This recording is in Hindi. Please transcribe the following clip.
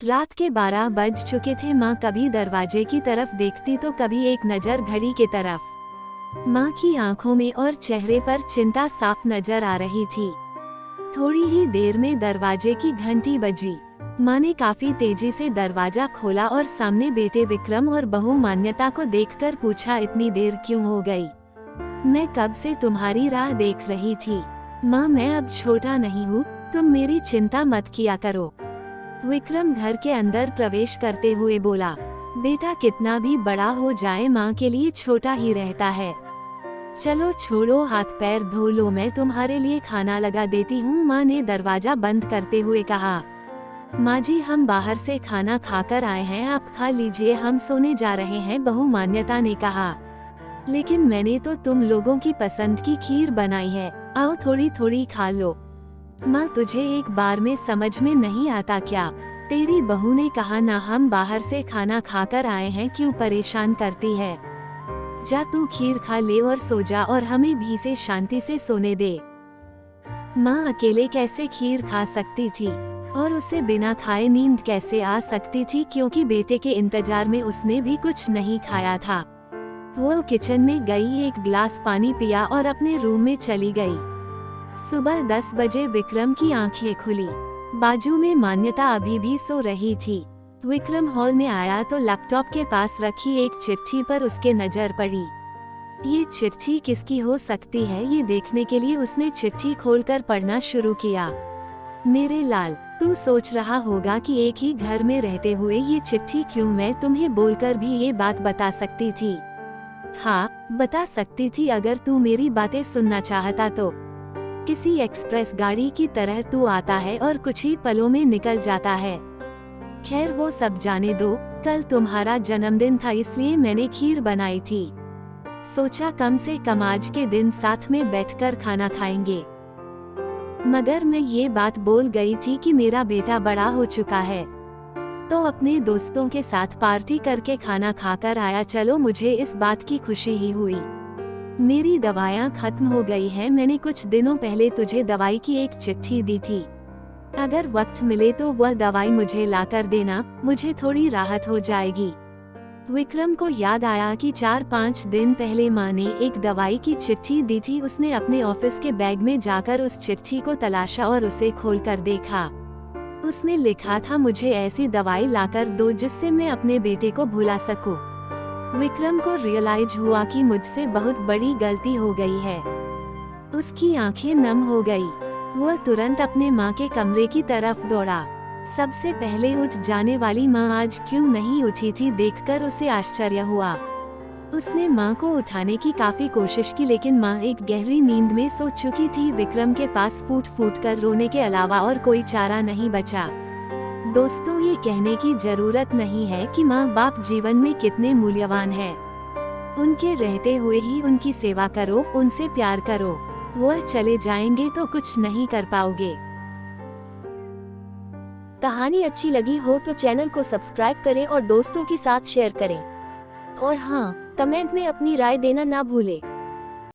रात के 12 बज चुके थे। माँ कभी दरवाजे की तरफ देखती तो कभी एक नज़र घड़ी की तरफ। माँ की आंखों में और चेहरे पर चिंता साफ नजर आ रही थी। थोड़ी ही देर में दरवाजे की घंटी बजी। माँ ने काफी तेजी से दरवाजा खोला और सामने बेटे विक्रम और बहू मान्यता को देखकर पूछा, इतनी देर क्यों हो गई? मैं कब से तुम्हारी राह देख रही थी। माँ, मैं अब छोटा नहीं हूँ, तुम मेरी चिंता मत किया करो। विक्रम घर के अंदर प्रवेश करते हुए बोला, बेटा कितना भी बड़ा हो जाए माँ के लिए छोटा ही रहता है। चलो छोड़ो, हाथ पैर धो लो, मैं तुम्हारे लिए खाना लगा देती हूँ। माँ ने दरवाजा बंद करते हुए कहा, माँ जी हम बाहर से खाना खाकर आए हैं, आप खा लीजिए, हम सोने जा रहे हैं। बहू मान्यता ने कहा, लेकिन मैंने तो तुम लोगों की पसंद की खीर बनाई है, आओ थोड़ी थोड़ी खा लो। माँ तुझे एक बार में समझ में नहीं आता क्या? तेरी बहू ने कहा ना, हम बाहर से खाना खाकर आए हैं, क्यों परेशान करती है? जा तू खीर खा ले और सो जा और हमें भी से शांति से सोने दे। माँ अकेले कैसे खीर खा सकती थी और उसे बिना खाए नींद कैसे आ सकती थी, क्योंकि बेटे के इंतजार में उसने भी कुछ नहीं खाया था। वो किचन में गई, एक गिलास पानी पिया और अपने रूम में चली गई। सुबह 10 बजे विक्रम की आंखें खुली। बाजू में मान्यता अभी भी सो रही थी। विक्रम हॉल में आया तो लैपटॉप के पास रखी एक चिट्ठी पर उसके नजर पड़ी। ये चिट्ठी किसकी हो सकती है, ये देखने के लिए उसने चिट्ठी खोलकर पढ़ना शुरू किया। मेरे लाल, तू सोच रहा होगा कि एक ही घर में रहते हुए ये चिट्ठी क्यों? मैं तुम्हें बोलकर भी ये बात बता सकती थी। हाँ, बता सकती थी अगर तू मेरी बातें सुनना चाहता तो। किसी एक्सप्रेस गाड़ी की तरह तू आता है और कुछ ही पलों में निकल जाता है। खैर वो सब जाने दो, कल तुम्हारा जन्मदिन था इसलिए मैंने खीर बनाई थी। सोचा कम से कम आज के दिन साथ में बैठकर खाना खाएंगे। मगर मैं ये बात बोल गई थी कि मेरा बेटा बड़ा हो चुका है, तो अपने दोस्तों के साथ पार्टी करके खाना खाकर आया। चलो, मुझे इस बात की खुशी ही हुई। मेरी दवाइयाँ खत्म हो गई हैं। मैंने कुछ दिनों पहले तुझे दवाई की एक चिट्ठी दी थी, अगर वक्त मिले तो वह दवाई मुझे लाकर देना, मुझे थोड़ी राहत हो जाएगी। विक्रम को याद आया कि 4-5 दिन पहले माँ ने एक दवाई की चिट्ठी दी थी। उसने अपने ऑफिस के बैग में जाकर उस चिट्ठी को तलाशा और उसे खोलकर देखा। उसमें लिखा था, मुझे ऐसी दवाई लाकर दो जिससे मैं अपने बेटे को भुला सकूं। विक्रम को रियलाइज हुआ कि मुझसे बहुत बड़ी गलती हो गई है। उसकी आंखें नम हो गई। वह तुरंत अपने माँ के कमरे की तरफ दौड़ा। सबसे पहले उठ जाने वाली माँ आज क्यों नहीं उठी थी, देखकर उसे आश्चर्य हुआ। उसने माँ को उठाने की काफी कोशिश की, लेकिन माँ एक गहरी नींद में सो चुकी थी। विक्रम के पास फूट फूट कर रोने के अलावा और कोई चारा नहीं बचा। दोस्तों, ये कहने की जरूरत नहीं है कि माँ बाप जीवन में कितने मूल्यवान हैं। उनके रहते हुए ही उनकी सेवा करो, उनसे प्यार करो। वह चले जाएंगे तो कुछ नहीं कर पाओगे। कहानी अच्छी लगी हो तो चैनल को सब्सक्राइब करें और दोस्तों के साथ शेयर करें। और हाँ, कमेंट में अपनी राय देना ना भूलें।